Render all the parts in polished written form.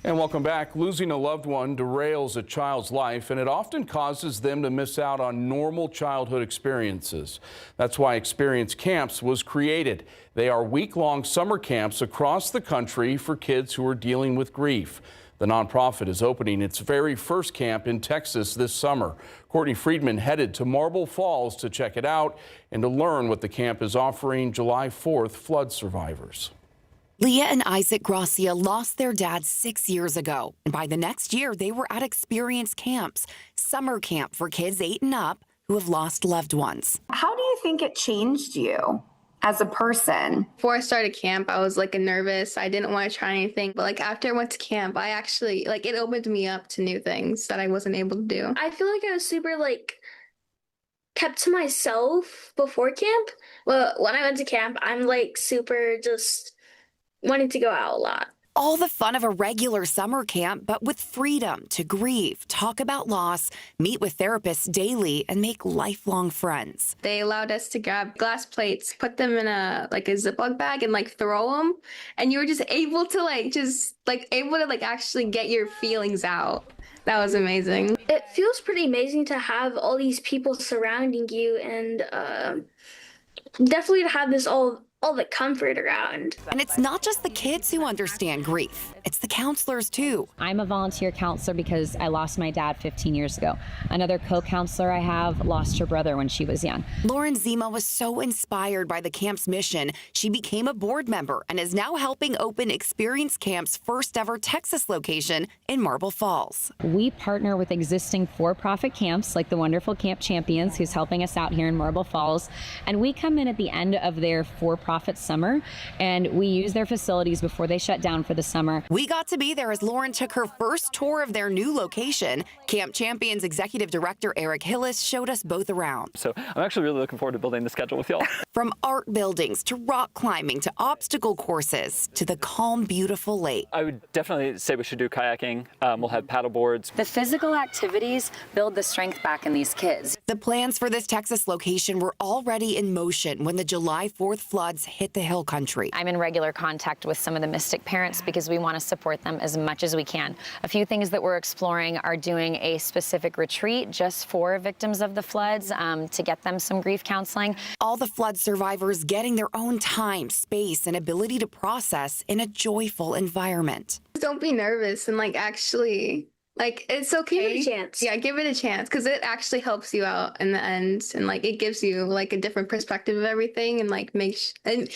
And welcome back. Losing a loved one derails a child's life, and it often causes them to miss out on normal childhood experiences. That's why Experience Camps was created. They are week-long summer camps across the country for kids who are dealing with grief. The nonprofit is opening its very first camp in Texas this summer. Courtney Friedman headed to Marble Falls to check it out and to learn what the camp is offering July 4th flood survivors. Leah and Isaac Gracia lost their dad 6 years ago, and by the next year, they were at Experience Camps, summer camp for kids 8 and up who have lost loved ones. How do you think it changed you as a person? Before I started camp, I was nervous. I didn't want to try anything, but after I went to camp, I actually it opened me up to new things that I wasn't able to do. I feel like I was super kept to myself before camp. Well, when I went to camp, I'm super just wanting to go out a lot. All the fun of a regular summer camp, but with freedom to grieve, talk about loss, meet with therapists daily, and make lifelong friends. They allowed us to grab glass plates, put them in a Ziploc bag and throw them. And you were just able to actually get your feelings out. That was amazing. It feels pretty amazing to have all these people surrounding you and definitely to have this all the comfort around. And it's not just the kids who understand grief. It's the counselors, too. I'm a volunteer counselor because I lost my dad 15 years ago. Another co-counselor I have lost her brother when she was young. Lauren Zima was so inspired by the camp's mission, she became a board member and is now helping open Experience Camp's first ever Texas location in Marble Falls. We partner with existing for-profit camps like the wonderful Camp Champions, who's helping us out here in Marble Falls. And we come in at the end of their for-profit summer, and we use their facilities before they shut down for the summer. We got to be there as Lauren took her first tour of their new location. Camp Champions Executive Director Eric Hillis showed us both around. So I'm actually really looking forward to building the schedule with y'all. From art buildings to rock climbing to obstacle courses to the calm, beautiful lake. I would definitely say we should do kayaking. We'll have paddle boards. The physical activities build the strength back in these kids. The plans for this Texas location were already in motion when the July 4th floods hit the hill country. I'm in regular contact with some of the Mystic parents because we want to support them as much as we can. A few things that we're exploring are doing a specific retreat just for victims of the floods to get them some grief counseling. All the flood survivors getting their own time, space, and ability to process in a joyful environment. Don't be nervous and actually it's okay. Give it a chance. Yeah, give it a chance because it actually helps you out in the end, and it gives you a different perspective of everything, and and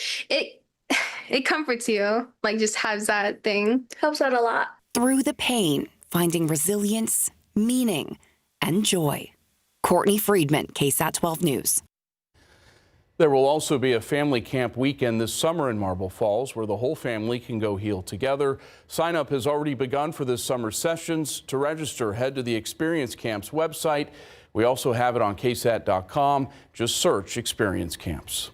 it comforts you. Just has that thing. Helps out a lot. Through the pain, finding resilience, meaning, and joy. Courtney Friedman, KSAT 12 News. There will also be a family camp weekend this summer in Marble Falls where the whole family can go heal together. Sign up has already begun for this summer's sessions. To register, head to the Experience Camps website. We also have it on KSAT.com. Just search Experience Camps.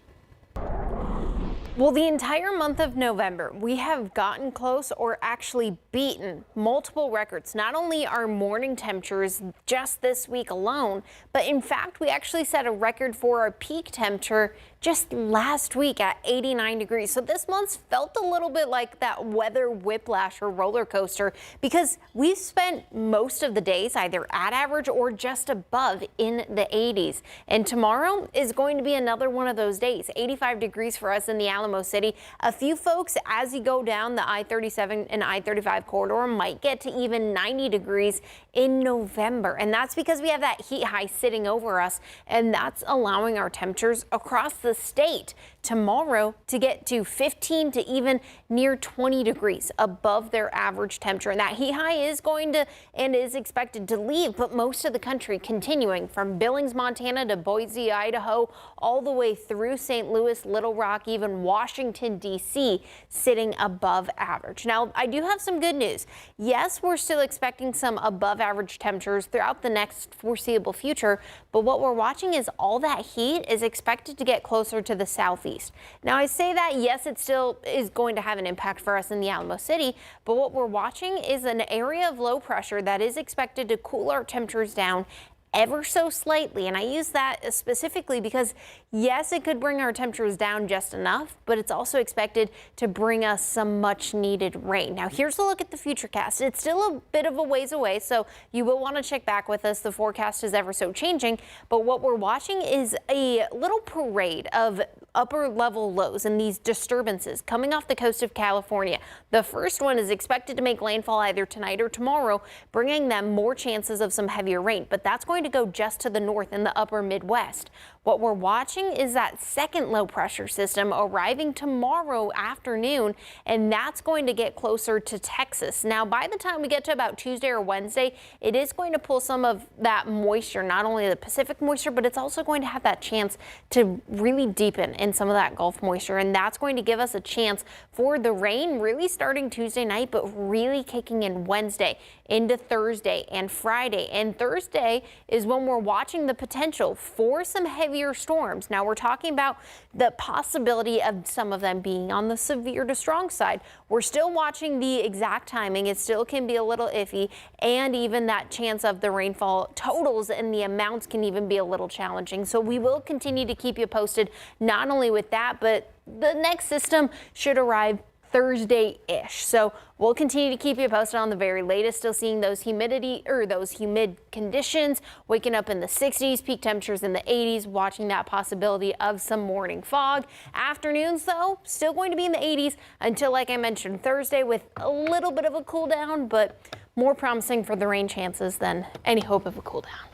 Well, the entire month of November, we have gotten close or actually beaten multiple records. Not only our morning temperatures just this week alone, but in fact, we actually set a record for our peak temperature just last week at 89 degrees. So this month felt a little bit like that weather whiplash or roller coaster because we've spent most of the days either at average or just above in the 80s. And tomorrow is going to be another one of those days. 85 degrees for us in the Alamo City. A few folks, as you go down the I-37 and I-35 corridor, might get to even 90 degrees in November. And that's because we have that heat high sitting over us, and that's allowing our temperatures across the state tomorrow to get to 15 to even near 20 degrees above their average temperature. And that heat high is going to and is expected to leave, but most of the country continuing from Billings, Montana to Boise, Idaho, all the way through St. Louis, Little Rock, even Washington, D.C. sitting above average. Now, I do have some good news. Yes, we're still expecting some above average temperatures throughout the next foreseeable future, but what we're watching is all that heat is expected to get closer to the southeast. Now, I say that, yes, it still is going to have an impact for us in the Alamo City, but what we're watching is an area of low pressure that is expected to cool our temperatures down ever so slightly. And I use that specifically because, yes, it could bring our temperatures down just enough, but it's also expected to bring us some much needed rain. Now, here's a look at the futurecast. It's still a bit of a ways away, so you will want to check back with us. The forecast is ever so changing, but what we're watching is a little parade of upper level lows and these disturbances coming off the coast of California. The first one is expected to make landfall either tonight or tomorrow, bringing them more chances of some heavier rain, but that's going to go just to the north in the upper Midwest. What we're watching is that second low pressure system arriving tomorrow afternoon, and that's going to get closer to Texas. Now, by the time we get to about Tuesday or Wednesday, it is going to pull some of that moisture, not only the Pacific moisture, but it's also going to have that chance to really deepen in some of that Gulf moisture, and that's going to give us a chance for the rain really starting Tuesday night, but really kicking in Wednesday into Thursday and Friday. And Thursday is when we're watching the potential for some heavier storms. Now, we're talking about the possibility of some of them being on the severe to strong side. We're still watching the exact timing. It still can be a little iffy, and even that chance of the rainfall totals and the amounts can even be a little challenging. So we will continue to keep you posted, not only with that, but the next system should arrive Thursday-ish. So we'll continue to keep you posted on the very latest. Still seeing those humid conditions, waking up in the 60s, peak temperatures in the 80s, watching that possibility of some morning fog. Afternoons, though, still going to be in the 80s until, like I mentioned, Thursday with a little bit of a cool down, but more promising for the rain chances than any hope of a cool down.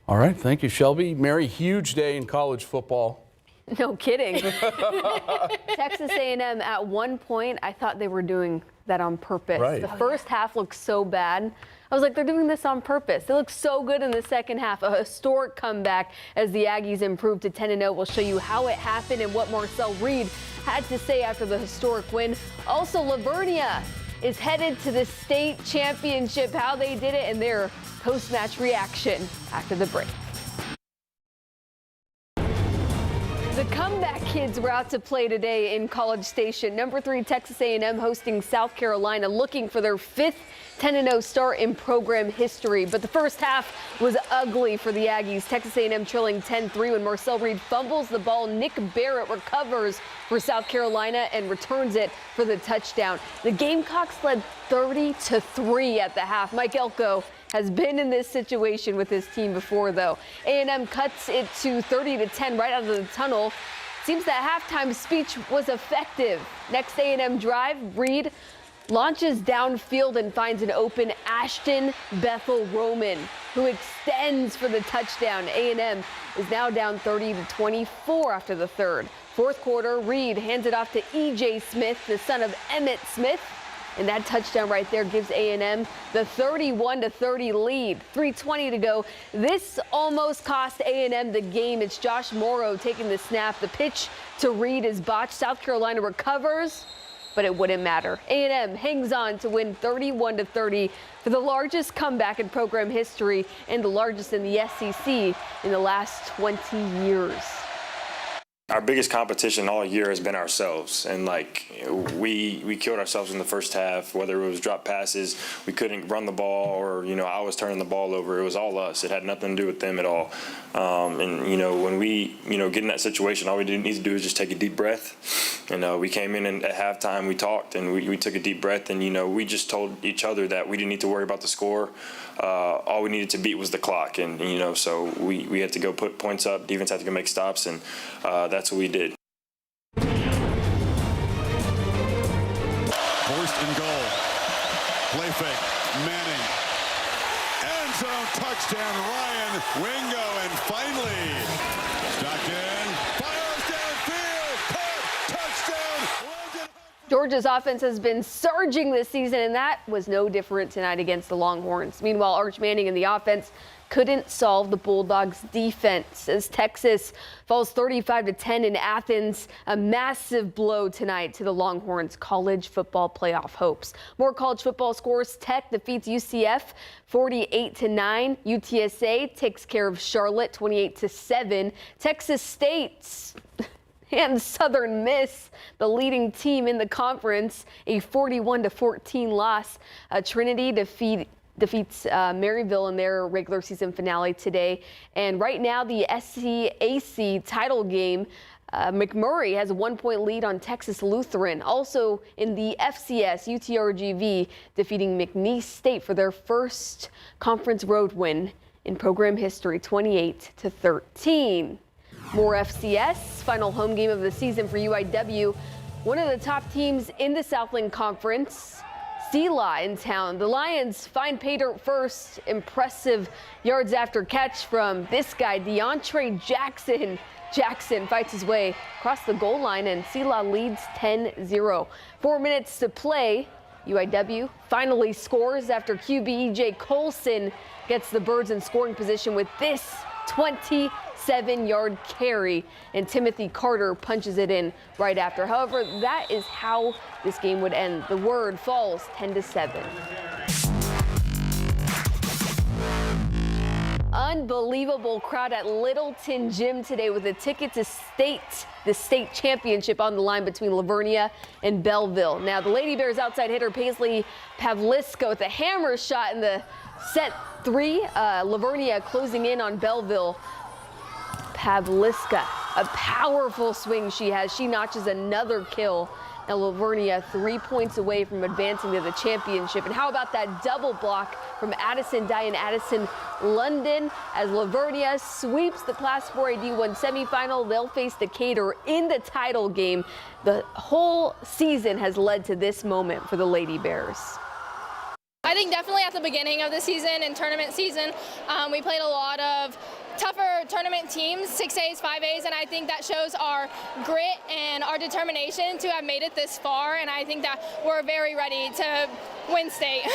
All right. Thank you, Shelby. Mary, huge day in college football. No kidding. Texas A&M, at one point, I thought they were doing that on purpose. Right. The first half looked so bad. I was like, they're doing this on purpose. They look so good in the second half. A historic comeback as the Aggies improved to 10-0. We'll show you how it happened and what Marcel Reed had to say after the historic win. Also, Livonia is headed to the state championship, how they did it, and their post-match reaction after the break. The comeback kids were out to play today in College Station. Number 3 Texas A&M hosting South Carolina, looking for their 5th 10-0 start in program history. But the first half was ugly for the Aggies. Texas A&M trailing 10-3 when Marcel Reed fumbles the ball. Nick Barrett recovers for South Carolina and returns it for the touchdown. The Gamecocks led 30-3 at the half. Mike Elko has been in this situation with his team before, though. A&M cuts it to 30-10 right out of the tunnel. Seems that halftime speech was effective. Next A&M drive, Reed launches downfield and finds an open Ashton Bethel Roman, who extends for the touchdown. A&M is now down 30-24 after the third. Fourth quarter, Reed hands it off to E.J. Smith, the son of Emmett Smith. And that touchdown right there gives A&M the 31-30 lead. 3:20 to go. This almost cost A&M the game. It's Josh Morrow taking the snap. The pitch to Reed is botched. South Carolina recovers, but it wouldn't matter. A&M hangs on to win 31-30 for the largest comeback in program history and the largest in the SEC in the last 20 years. Our biggest competition all year has been ourselves, and we killed ourselves in the first half. Whether it was drop passes, we couldn't run the ball, or I was turning the ball over. It was all us. It had nothing to do with them at all. When we get in that situation, all we need to do is just take a deep breath. And we came in and at halftime we talked and we took a deep breath, and we just told each other that we didn't need to worry about the score. All we needed to beat was the clock, and so we had to go put points up. Defense had to go make stops, and that's what we did. Forced and goal. Play fake. Manning. End zone touchdown. Ryan Wingo, and finally Stockton fires downfield. Touchdown. Georgia's offense has been surging this season, and that was no different tonight against the Longhorns. Meanwhile, Arch Manning and the offense couldn't solve the Bulldogs' defense as Texas falls 35-10 in Athens. A massive blow tonight to the Longhorns' college football playoff hopes. More college football scores. Tech defeats UCF 48-9. UTSA takes care of Charlotte 28-7. Texas State and Southern Miss, the leading team in the conference, a 41-14 loss. Trinity defeats Maryville in their regular season finale today. And right now, the SCAC title game, McMurray has a 1-point lead on Texas Lutheran. Also in the FCS, UTRGV defeating McNeese State for their first conference road win in program history, 28-13. More FCS, final home game of the season for UIW. One of the top teams in the Southland Conference, Selah in town. The Lions find pay dirt first. Impressive yards after catch from this guy, DeAndre Jackson. Jackson fights his way across the goal line, and Selah leads 10-0. 4 minutes to play. UIW finally scores after QB E.J. Colson gets the Birds in scoring position with this 27-yard carry, and Timothy Carter punches it in right after. However, that is how this game would end. The Word falls 10-7. Unbelievable crowd at Littleton Gym today with a ticket to the state championship on the line between Lavernia and Belleville. Now the Lady Bears outside hitter Paisley Pavliska with a hammer shot in the set 3. Lavernia closing in on Belleville. Pavliska, a powerful swing she has. She notches another kill. Now Lavernia 3 points away from advancing to the championship. And how about that double block from Addison Dye and Addison London as Lavernia sweeps the Class 4A D1 semifinal. They'll face Decatur in the title game. The whole season has led to this moment for the Lady Bears. I think definitely at the beginning of the season and tournament season, we played a lot of tougher tournament teams, 6As, 5As, and I think that shows our grit and our determination to have made it this far, and I think that we're very ready to win state.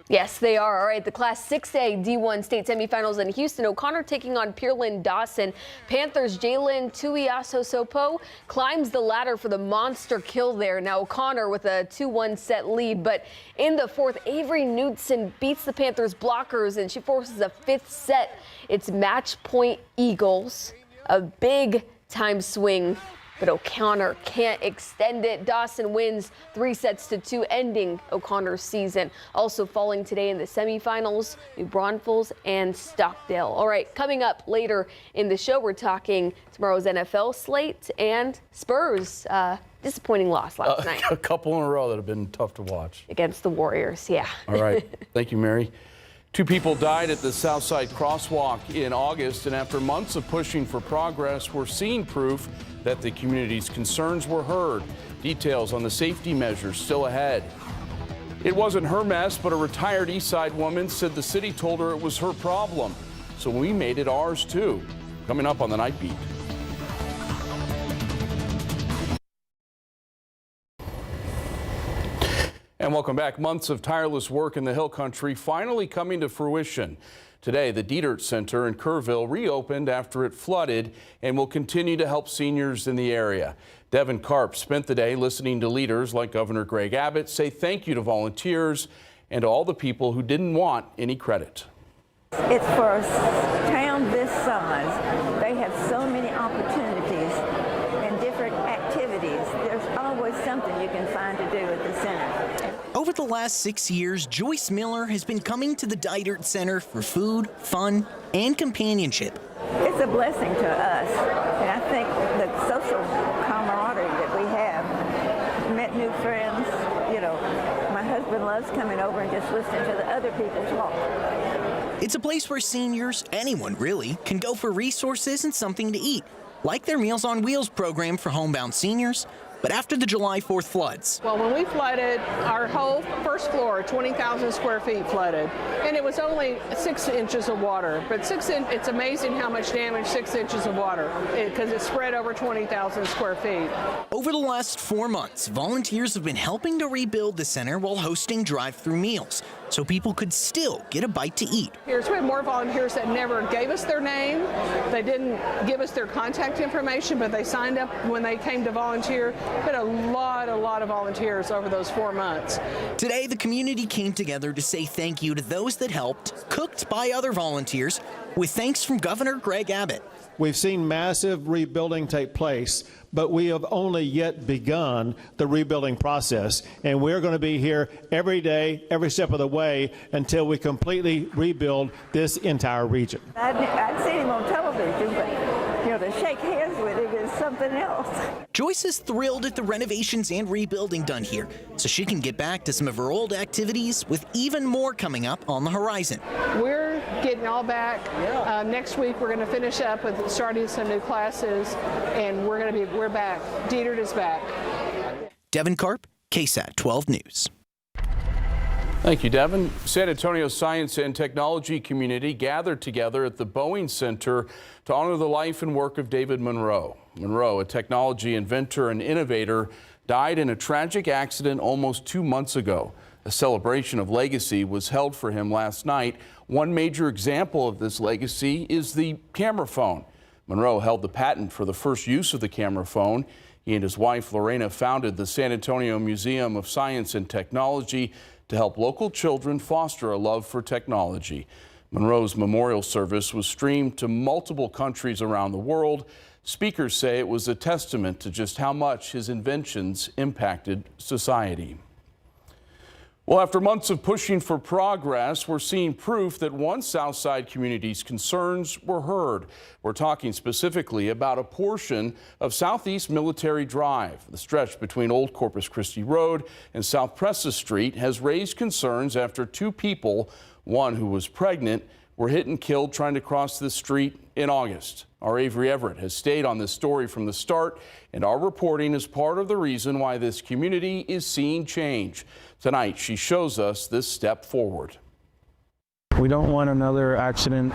Yes, they are. All right, the Class 6A D1 state semifinals in Houston. O'Connor taking on Pearland Dawson. Panthers' Jalen Tuiasosopo climbs the ladder for the monster kill there. Now O'Connor with a 2-1 set lead, but in the fourth, Avery Knudsen beats the Panthers blockers, and she forces a 5th set. It's match point Eagles. A big time swing, but O'Connor can't extend it. Dawson wins 3-2, ending O'Connor's season. Also falling today in the semifinals, New Braunfels and Stockdale. All right, coming up later in the show, we're talking tomorrow's NFL slate and Spurs. Disappointing loss last night. A couple in a row that have been tough to watch. Against the Warriors, yeah. All right, thank you, Mary. 2 people died at the Southside Crosswalk in August, and after months of pushing for progress, we're seeing proof that the community's concerns were heard. Details on the safety measures still ahead. It wasn't her mess, but a retired Eastside woman said the city told her it was her problem. So we made it ours too. Coming up on the Nightbeat. And welcome back. Months of tireless work in the Hill Country finally coming to fruition. Today, the Dietert Center in Kerrville reopened after it flooded and will continue to help seniors in the area. Devin Karp spent the day listening to leaders like Governor Greg Abbott say thank you to volunteers and to all the people who didn't want any credit. It's for a town this size. They have so many opportunities and different activities. There's always something you can find to do at the center. Over the last 6 years, Joyce Miller has been coming to the Dietert Center for food, fun, and companionship. It's a blessing to us, and I think the social camaraderie that we have, met new friends, you know, my husband loves coming over and just listening to the other people talk. It's a place where seniors, anyone really, can go for resources and something to eat, like their Meals on Wheels program for homebound seniors. But after the July 4th floods. Well, when we flooded, our whole first floor, 20,000 square feet flooded, and it was only 6 inches of water. But it's amazing how much damage 6 inches of water, because it spread over 20,000 square feet. Over the last 4 months, volunteers have been helping to rebuild the center while hosting drive-through meals, so people could still get a bite to eat. We had more volunteers that never gave us their name. They didn't give us their contact information, but they signed up when they came to volunteer. Been a lot of volunteers over those 4 months. Today, the community came together to say thank you to those that helped, cooked by other volunteers, with thanks from Governor Greg Abbott. We've seen massive rebuilding take place, but we have only yet begun the rebuilding process. And we're going to be here every day, every step of the way, until we completely rebuild this entire region. I'd seen him on television, but to shake hands with him is something else. Joyce is thrilled at the renovations and rebuilding done here, so she can get back to some of her old activities, with even more coming up on the horizon. We're getting all back. Next week we're going to finish up with starting some new classes, and we're back. Dieter is back. Devin Karp, KSAT 12 News. Thank you, Devin. San Antonio science and technology community gathered together at the Boeing Center to honor the life and work of David Monroe. Monroe, a technology inventor and innovator, died in a tragic accident almost 2 months ago. A celebration of legacy was held for him last night. One major example of this legacy is the camera phone. Monroe held the patent for the first use of the camera phone. He and his wife, Lorena, founded the San Antonio Museum of Science and Technology to help local children foster a love for technology. Monroe's memorial service was streamed to multiple countries around the world. Speakers say it was a testament to just how much his inventions impacted society. Well, after months of pushing for progress, we're seeing proof that one Southside community's concerns were heard. We're talking specifically about a portion of Southeast Military Drive. The stretch between Old Corpus Christi Road and South Presa Street has raised concerns after 2 people, one who was pregnant, were hit and killed trying to cross this street in August. Our Avery Everett has stayed on this story from the start, and our reporting is part of the reason why this community is seeing change. Tonight, she shows us this step forward. We don't want another accident,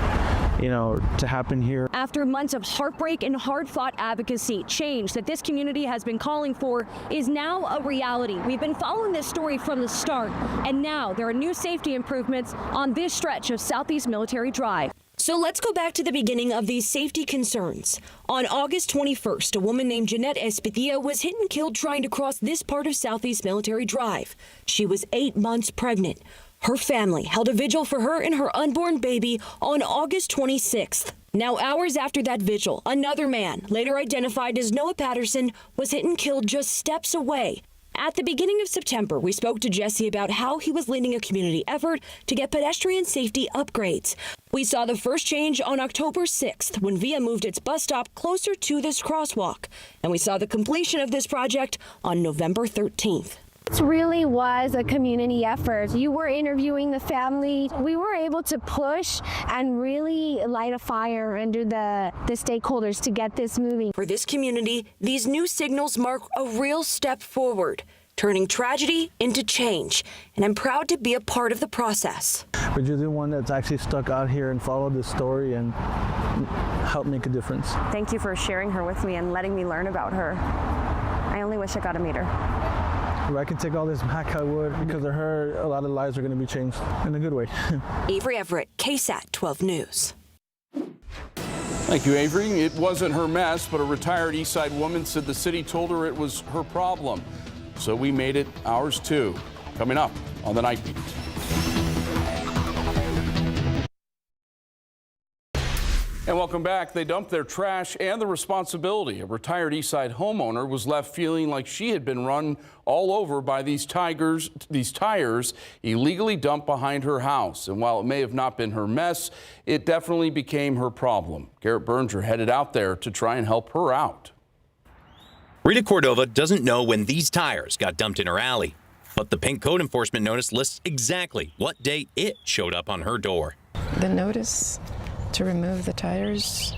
to happen here. After months of heartbreak and hard-fought advocacy, change that this community has been calling for is now a reality. We've been following this story from the start, and now there are new safety improvements on this stretch of Southeast Military Drive. So let's go back to the beginning of these safety concerns. On August 21st, a woman named Jeanette Espitia was hit and killed trying to cross this part of Southeast Military Drive. She was 8 months pregnant. Her family held a vigil for her and her unborn baby on August 26th. Now, hours after that vigil, another man, later identified as Noah Patterson, was hit and killed just steps away. At the beginning of September, we spoke to Jesse about how he was leading a community effort to get pedestrian safety upgrades. We saw the first change on October 6th when VIA moved its bus stop closer to this crosswalk. And we saw the completion of this project on November 13th. This really was a community effort. You were interviewing the family. We were able to push and really light a fire under the stakeholders to get this moving. For this community, these new signals mark a real step forward, turning tragedy into change. And I'm proud to be a part of the process. But you're the one that's actually stuck out here and followed this story and helped make a difference. Thank you for sharing her with me and letting me learn about her. I only wish I got to meet her. If I could take all this back, I would. Because of her, a lot of lives are going to be changed in a good way. Avery Everett, KSAT 12 News. Thank you, Avery. It wasn't her mess, but a retired Eastside woman said the city told her it was her problem. So we made it ours too. Coming up on the Nightbeat. And welcome back. They dumped their trash and the responsibility. A retired Eastside homeowner was left feeling like she had been run all over by these tires illegally dumped behind her house. And while it may have not been her mess, it definitely became her problem. Garrett Berger headed out there to try and help her out. Rita Cordova doesn't know when these tires got dumped in her alley, but the pink code enforcement notice lists exactly what day it showed up on her door. The notice to remove the tires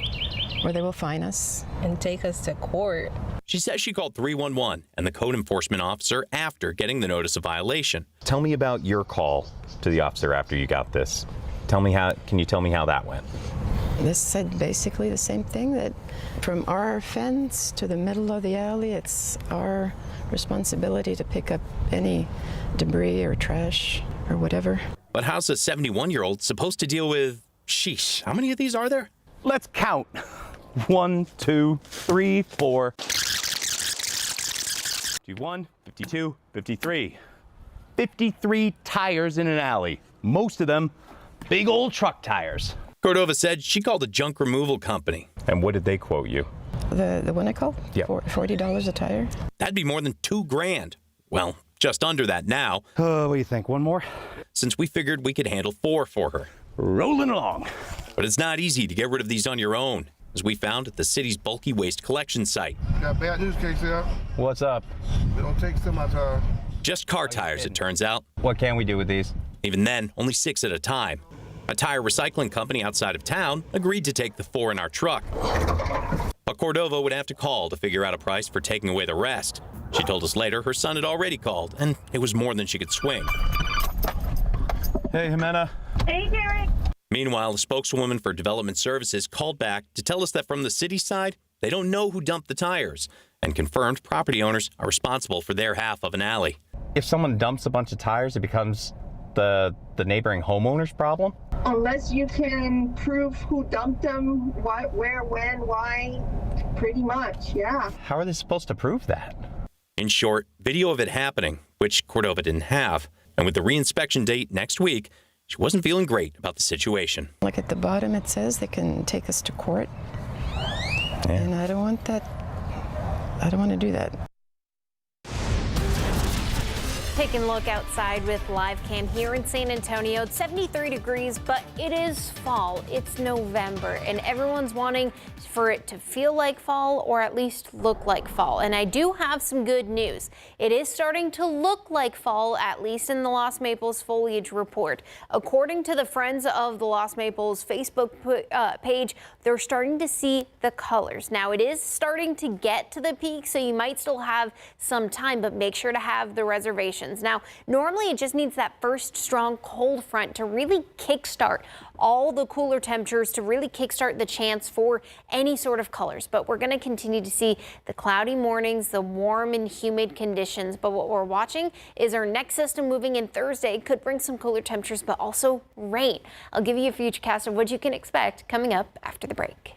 or they will fine us and take us to court. She says she called 311 and the code enforcement officer after getting the notice of violation. Tell me about your call to the officer after you got this. Can you tell me how that went? This said basically the same thing, that from our fence to the middle of the alley, it's our responsibility to pick up any debris or trash or whatever. But how's a 71-year-old supposed to deal with, sheesh, how many of these are there? Let's count. 1, 2, 3, 4. 51, 52, 53. 53 tires in an alley. Most of them big old truck tires. Cordova said she called a junk removal company. And what did they quote you? The one I called? Yeah. $40 a tire. That'd be more than $2,000. Well, just under that now. What do you think? One more? Since we figured we could handle 4 for her. Rolling along. But it's not easy to get rid of these on your own, as we found at the city's bulky waste collection site. Got bad news, KSAT. What's up? We don't take semi-tires. Just car tires, it turns out. What can we do with these? Even then, only 6 at a time. A tire recycling company outside of town agreed to take the 4 in our truck. But Cordova would have to call to figure out a price for taking away the rest. She told us later her son had already called, and it was more than she could swing. Hey, Jimena. Hey, Derek. Meanwhile, the spokeswoman for Development Services called back to tell us that from the city side, they don't know who dumped the tires, and confirmed property owners are responsible for their half of an alley. If someone dumps a bunch of tires, it becomes the neighboring homeowner's problem? Unless you can prove who dumped them, what, where, when, why, pretty much, yeah. How are they supposed to prove that? In short, video of it happening, which Cordova didn't have, and with the reinspection date next week, she wasn't feeling great about the situation. Like at the bottom it says they can take us to court. Yeah. And I don't want that. I don't want to do that. Taking a look outside with live cam here in San Antonio. It's 73 degrees, but it is fall. It's November, and everyone's wanting for it to feel like fall or at least look like fall. And I do have some good news. It is starting to look like fall, at least in the Los Maples foliage report. According to the Friends of the Los Maples Facebook page, they're starting to see the colors. Now, it is starting to get to the peak, so you might still have some time, but make sure to have the reservations. Now, normally it just needs that first strong cold front to really kickstart all the cooler temperatures, to really kickstart the chance for any sort of colors. But we're going to continue to see the cloudy mornings, the warm and humid conditions. But what we're watching is our next system moving in Thursday. It could bring some cooler temperatures, but also rain. I'll give you a futurecast of what you can expect coming up after the break.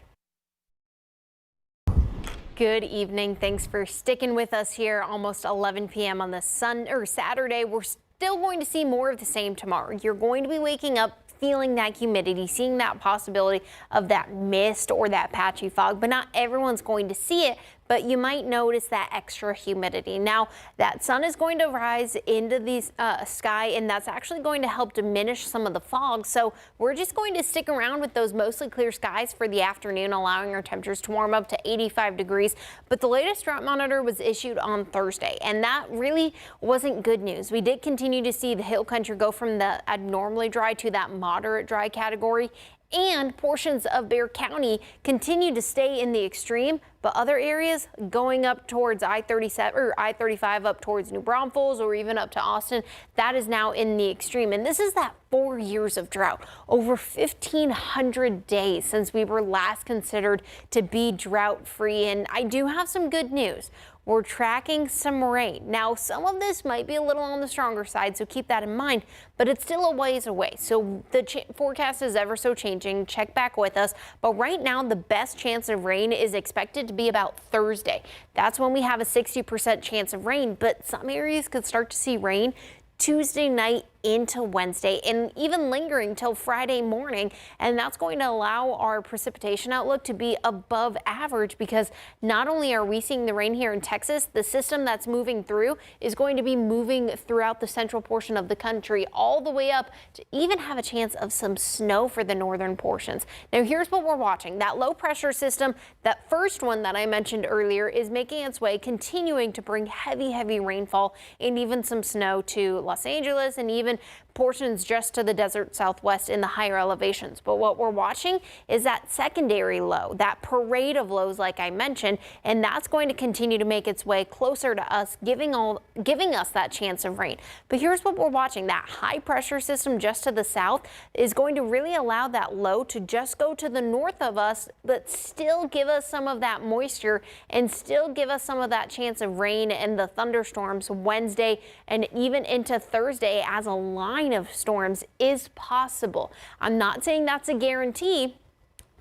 Good evening. Thanks for sticking with us here. Almost 11 p.m. on the Saturday. We're still going to see more of the same tomorrow. You're going to be waking up feeling that humidity, seeing that possibility of that mist or that patchy fog, but not everyone's going to see it. But you might notice that extra humidity. Now, that sun is going to rise into the sky, and that's actually going to help diminish some of the fog. So we're just going to stick around with those mostly clear skies for the afternoon, allowing our temperatures to warm up to 85 degrees. But the latest drought monitor was issued on Thursday, and that really wasn't good news. We did continue to see the hill country go from the abnormally dry to that moderate dry category. And portions of Bexar County continue to stay in the extreme, but other areas going up towards I-37 or I-35 up towards New Braunfels or even up to Austin, that is now in the extreme. And this is that 4 years of drought, over 1,500 days since we were last considered to be drought free. And I do have some good news. We're tracking some rain. Now, some of this might be a little on the stronger side, so keep that in mind, but it's still a ways away. So the forecast is ever so changing. Check back with us. But right now, the best chance of rain is expected to be about Thursday. That's when we have a 60% chance of rain, but some areas could start to see rain Tuesday night into Wednesday and even lingering till Friday morning. And that's going to allow our precipitation outlook to be above average, because not only are we seeing the rain here in Texas, the system that's moving through is going to be moving throughout the central portion of the country all the way up to even have a chance of some snow for the northern portions. Now, here's what we're watching. That low pressure system, that first one that I mentioned earlier, is making its way, continuing to bring heavy rainfall and even some snow to Los Angeles and even portions just to the desert southwest in the higher elevations. But what we're watching is that secondary low, that parade of lows like I mentioned, and that's going to continue to make its way closer to us, giving us that chance of rain. But here's what we're watching. That high pressure system just to the south is going to really allow that low to just go to the north of us, but still give us some of that moisture and still give us some of that chance of rain and the thunderstorms Wednesday and even into Thursday, as a line of storms is possible. I'm not saying that's a guarantee,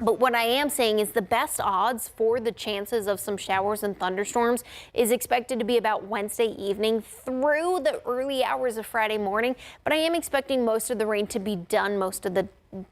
But what I am saying is the best odds for the chances of some showers and thunderstorms is expected to be about Wednesday evening through the early hours of Friday morning. But I am expecting most of the rain to be done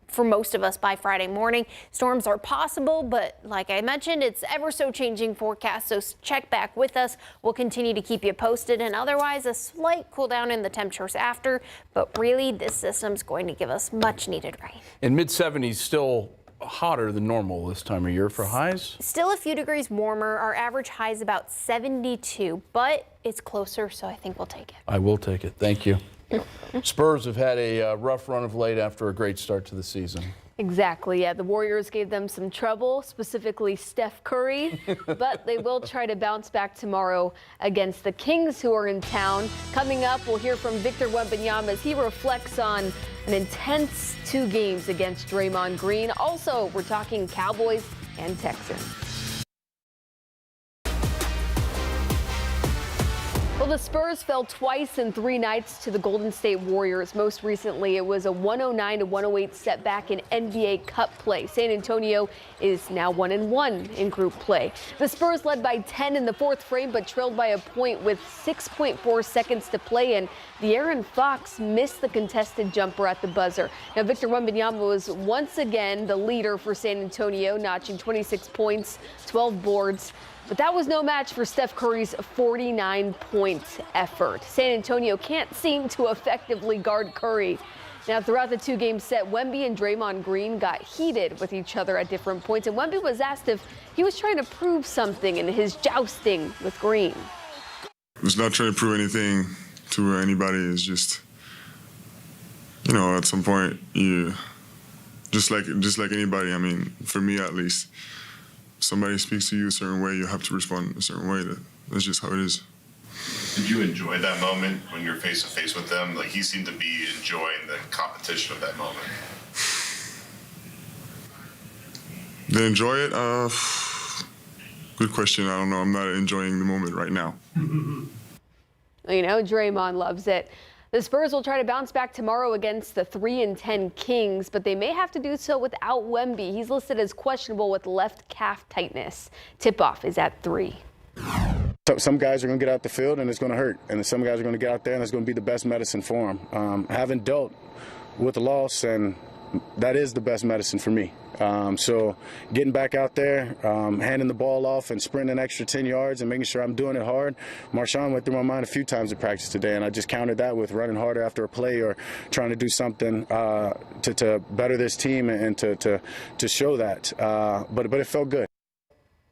for most of us by Friday morning. Storms are possible, but like I mentioned, it's ever so changing forecast. So check back with us. We'll continue to keep you posted, and otherwise a slight cool down in the temperatures after. But really, this system's going to give us much needed rain. In mid-70s, still hotter than normal this time of year for highs. Still a few degrees warmer. Our average high is about 72, but it's closer, so I think we'll take it. I will take it. Thank you. Spurs have had a rough run of late after a great start to the season. Exactly. Yeah, the Warriors gave them some trouble, specifically Steph Curry, but they will try to bounce back tomorrow against the Kings, who are in town. Coming up, we'll hear from Victor Wembanyama as he reflects on an intense 2 games against Draymond Green. Also, we're talking Cowboys and Texans. Well, the Spurs fell twice in 3 nights to the Golden State Warriors. Most recently, it was a 109-108 setback in NBA Cup play. San Antonio is now 1-1 in group play. The Spurs led by 10 in the 4th frame, but trailed by a point with 6.4 seconds to play, and De'Aaron Fox missed the contested jumper at the buzzer. Now, Victor Wembanyama was once again the leader for San Antonio, notching 26 points, 12 boards. But that was no match for Steph Curry's 49-point effort. San Antonio can't seem to effectively guard Curry. Now, throughout the 2-game set, Wemby and Draymond Green got heated with each other at different points, and Wemby was asked if he was trying to prove something in his jousting with Green. It's not trying to prove anything to anybody. It's just, at some point, you just like anybody. I mean, for me at least. Somebody speaks to you a certain way, you have to respond a certain way. That's just how it is. Did you enjoy that moment when you're face to face with them? Like, he seemed to be enjoying the competition of that moment. Did I enjoy it? Good question. I don't know. I'm not enjoying the moment right now. Draymond loves it. The Spurs will try to bounce back tomorrow against the 3-10 Kings, but they may have to do so without Wemby. He's listed as questionable with left calf tightness. Tip-off is at 3. Some guys are going to get out the field and it's going to hurt, and some guys are going to get out there and it's going to be the best medicine for them. I haven't dealt with the loss, and that is the best medicine for me. So getting back out there, handing the ball off and sprinting an extra 10 yards and making sure I'm doing it hard. Marshawn went through my mind a few times in practice today, and I just countered that with running harder after a play or trying to do something to better this team and to show that. But it felt good.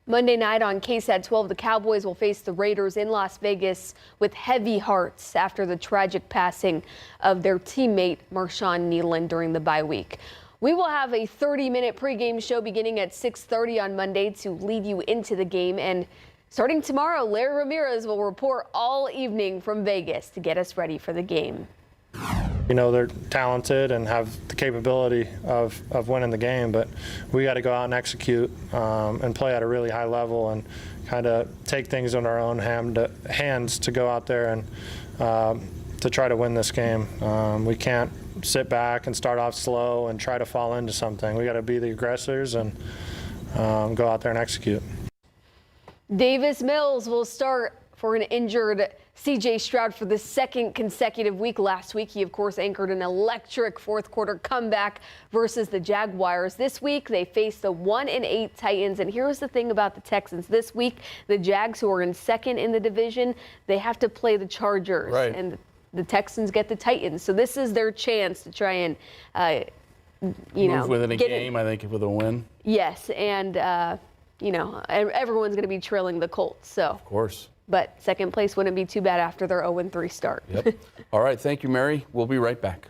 Monday night on KSAT 12, the Cowboys will face the Raiders in Las Vegas with heavy hearts after the tragic passing of their teammate Marshawn Nealon during the bye week. We will have a 30-minute pregame show beginning at 6:30 on Monday to lead you into the game. And starting tomorrow, Larry Ramirez will report all evening from Vegas to get us ready for the game. They're talented and have the capability of winning the game, but we got to go out and execute and play at a really high level and kind of take things in our own hands to go out there and to try to win this game. We can't sit back and start off slow and try to fall into something. We got to be the aggressors and go out there and execute. Davis Mills will start for an injured C.J. Stroud for the 2nd consecutive week. Last week, he, of course, anchored an electric 4th-quarter comeback versus the Jaguars. This week, they face the 1-8 Titans. And here's the thing about the Texans. This week, the Jags, who are in 2nd in the division, they have to play the Chargers. Right. And the Texans get the Titans. So this is their chance to try and, move within a game, I think, with a win. Yes, and, everyone's going to be trailing the Colts. So. Of course. But 2nd place wouldn't be too bad after their 0-3 start. Yep. All right. Thank you, Mary. We'll be right back.